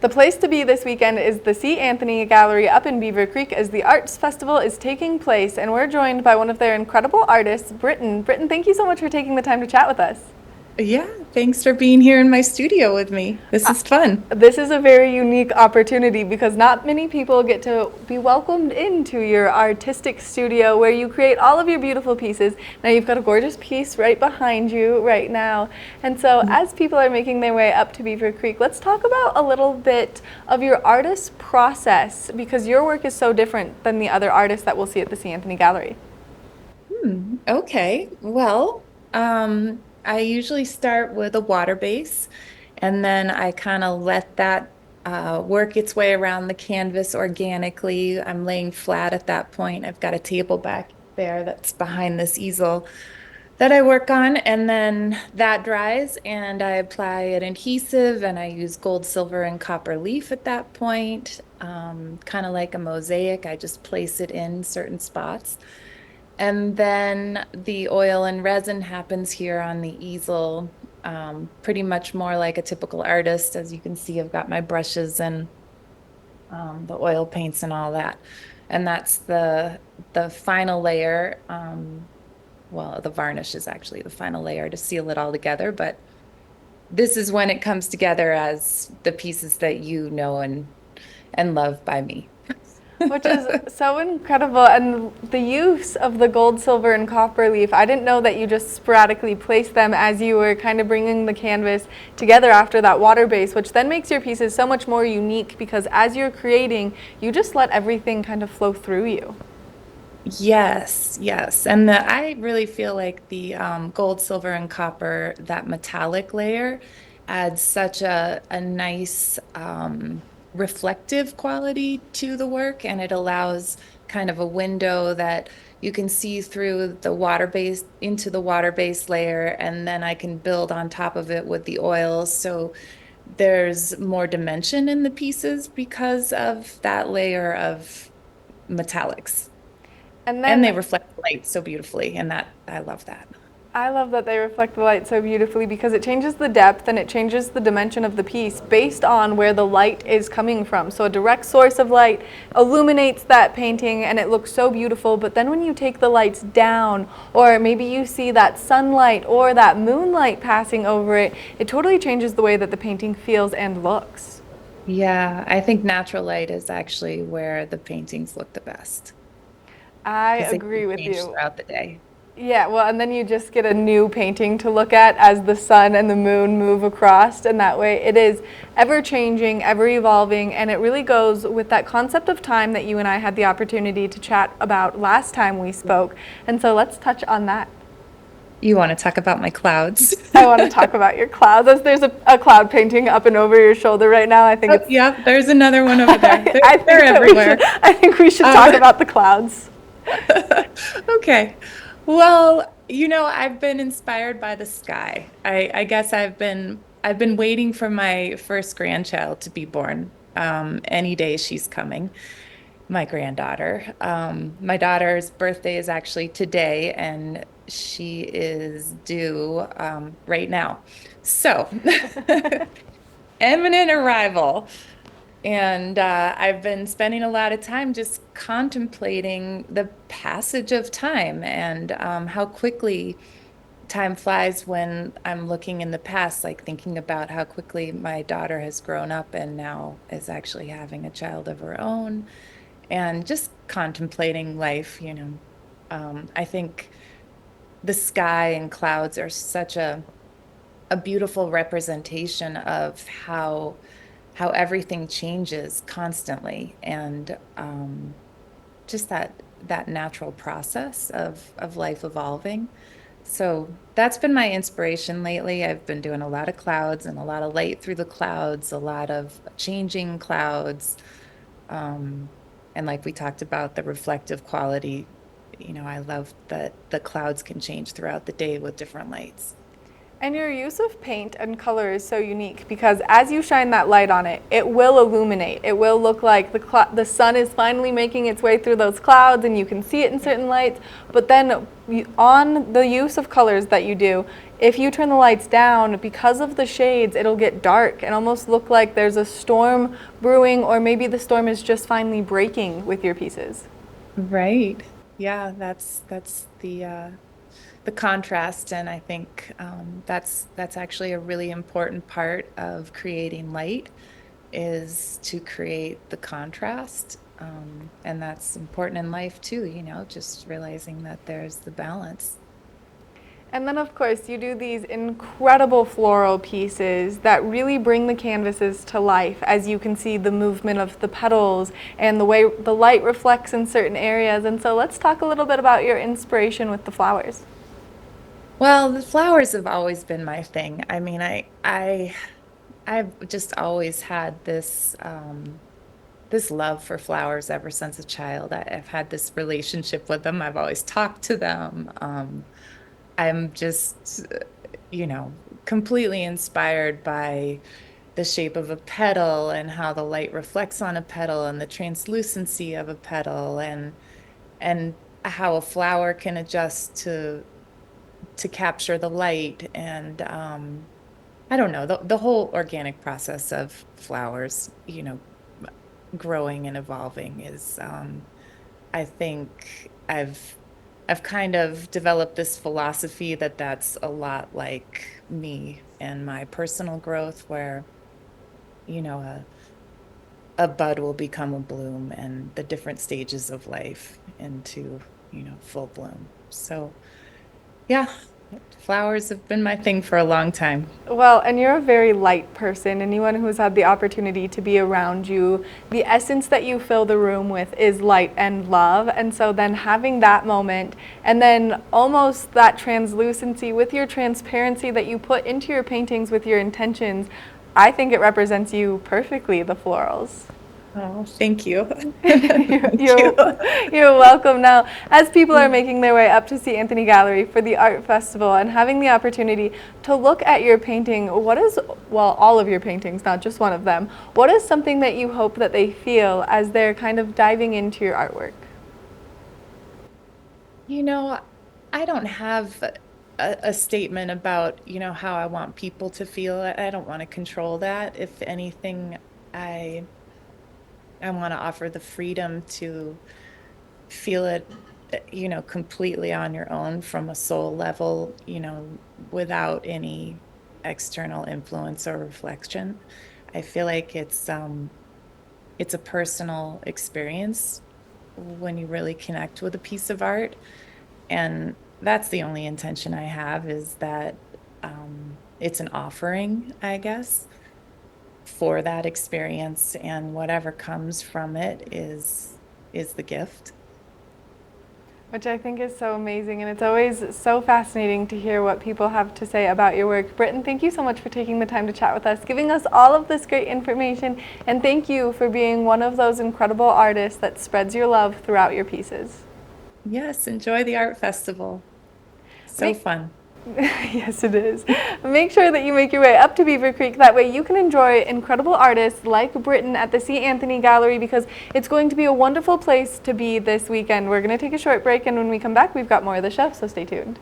The place to be this weekend is the C. Anthony Gallery up in Beaver Creek as the Arts Festival is taking place, and we're joined by one of their incredible artists, Britten. Britten, thank you so much for taking the time to chat with us. Yeah, thanks for being here in my studio with me. This is fun. This is a very unique opportunity because not many people get to be welcomed into your artistic studio where you create all of your beautiful pieces. Now you've got a gorgeous piece right behind you right now. And so as people are making their way up to Beaver Creek, let's talk about a little bit of your artist process because your work is so different than the other artists that we'll see at the C. Anthony Gallery. Okay. Well, I usually start with a water base, and then I kind of let that work its way around the canvas organically. I'm laying flat at that point. I've got a table back there that's behind this easel that I work on, and then that dries, and I apply an adhesive, and I use gold, silver, and copper leaf at that point. Kind of like a mosaic, I just place it in certain spots. And then the oil and resin happens here on the easel, pretty much more like a typical artist. As you can see, I've got my brushes and the oil paints and all that. And that's the final layer. Well, the varnish is actually the final layer to seal it all together, but this is when it comes together as the pieces that you know and love by me. Which is so incredible. And the use of the gold, silver, and copper leaf, I didn't know that you just sporadically placed them as you were kind of bringing the canvas together after that water base, which then makes your pieces so much more unique because as you're creating, you just let everything kind of flow through you. Yes, yes. And I really feel like the gold, silver, and copper, that metallic layer adds such a nice reflective quality to the work, and it allows kind of a window that you can see through the water base into the water base layer, and then I can build on top of it with the oils. So there's more dimension in the pieces because of that layer of metallics. And And they then reflect light so beautifully, and that I love that. I love that they reflect the light so beautifully because it changes the depth and it changes the dimension of the piece based on where the light is coming from. So a direct source of light illuminates that painting and it looks so beautiful, but then when you take the lights down or maybe you see that sunlight or that moonlight passing over it, it totally changes the way that the painting feels and looks. Yeah, I think natural light is actually where the paintings look the best I because they agree can with change you. throughout the day. Yeah, well, and then you just get a new painting to look at as the sun and the moon move across, and that way it is ever changing, ever evolving, and it really goes with that concept of time that you and I had the opportunity to chat about last time we spoke. And so let's touch on that. You want to talk about my clouds? I want to talk about your clouds. As there's a cloud painting up and over your shoulder right now. I think Oh, it's. yeah, there's another one over there. They're, I they're think that we should. everywhere. I think we should talk Um, about the clouds. okay. Well, I've been inspired by the sky. I guess I've been waiting for my first grandchild to be born. Any day she's coming, my granddaughter. My daughter's birthday is actually today, and she is due right now. So, imminent arrival. And I've been spending a lot of time just contemplating the passage of time and how quickly time flies when I'm looking in the past, like thinking about how quickly my daughter has grown up and now is actually having a child of her own, and just contemplating life. I think the sky and clouds are such a beautiful representation of how everything changes constantly, and just that natural process of life evolving. So that's been my inspiration lately. I've been doing a lot of clouds and a lot of light through the clouds, a lot of changing clouds. Um, and like we talked about, the reflective quality, I love that the clouds can change throughout the day with different lights. And your use of paint and color is so unique because as you shine that light on it, it will illuminate. It will look like the sun is finally making its way through those clouds and you can see it in certain lights. But then on the use of colors that you do, if you turn the lights down, because of the shades, it'll get dark and almost look like there's a storm brewing, or maybe the storm is just finally breaking with your pieces. Right. Yeah, that's the contrast, and I think that's actually a really important part of creating light is to create the contrast, and that's important in life too. Just realizing that there's the balance. And then, of course, you do these incredible floral pieces that really bring the canvases to life, as you can see the movement of the petals and the way the light reflects in certain areas. And so let's talk a little bit about your inspiration with the flowers. Well, the flowers have always been my thing. I mean, I've just always had this love for flowers ever since a child. I've had this relationship with them. I've always talked to them. I'm just, you know, completely inspired by the shape of a petal and how the light reflects on a petal and the translucency of a petal and how a flower can adjust to capture the light and I don't know, the whole organic process of flowers, growing and evolving is I think I've kind of developed this philosophy that that's a lot like me and my personal growth where, you know, a bud will become a bloom and the different stages of life into, full bloom. So, yeah, flowers have been my thing for a long time. Well, and you're a very light person. Anyone who's had the opportunity to be around you, the essence that you fill the room with is light and love. And so then having that moment and then almost that translucency with your transparency that you put into your paintings with your intentions, I think it represents you perfectly, the florals. Oh, thank you. You're, Thank you. you're welcome. Now, as people are making their way up to see Anthony Gallery for the art festival and having the opportunity to look at your painting, all of your paintings, not just one of them, what is something that you hope that they feel as they're kind of diving into your artwork? You know, I don't have a statement about, how I want people to feel. I don't want to control that. If anything, I want to offer the freedom to feel it, completely on your own from a soul level, without any external influence or reflection. I feel like it's a personal experience when you really connect with a piece of art. And that's the only intention I have is that it's an offering, I guess, for that experience, and whatever comes from it is the gift. Which I think is so amazing, and it's always so fascinating to hear what people have to say about your work. Britten, thank you so much for taking the time to chat with us, giving us all of this great information, and thank you for being one of those incredible artists that spreads your love throughout your pieces. Yes, enjoy the art festival. So fun. Yes, it is. Make sure that you make your way up to Beaver Creek. That way you can enjoy incredible artists like Britten at the C. Anthony Gallery, because it's going to be a wonderful place to be this weekend. We're going to take a short break, and when we come back, we've got more of the show, so stay tuned.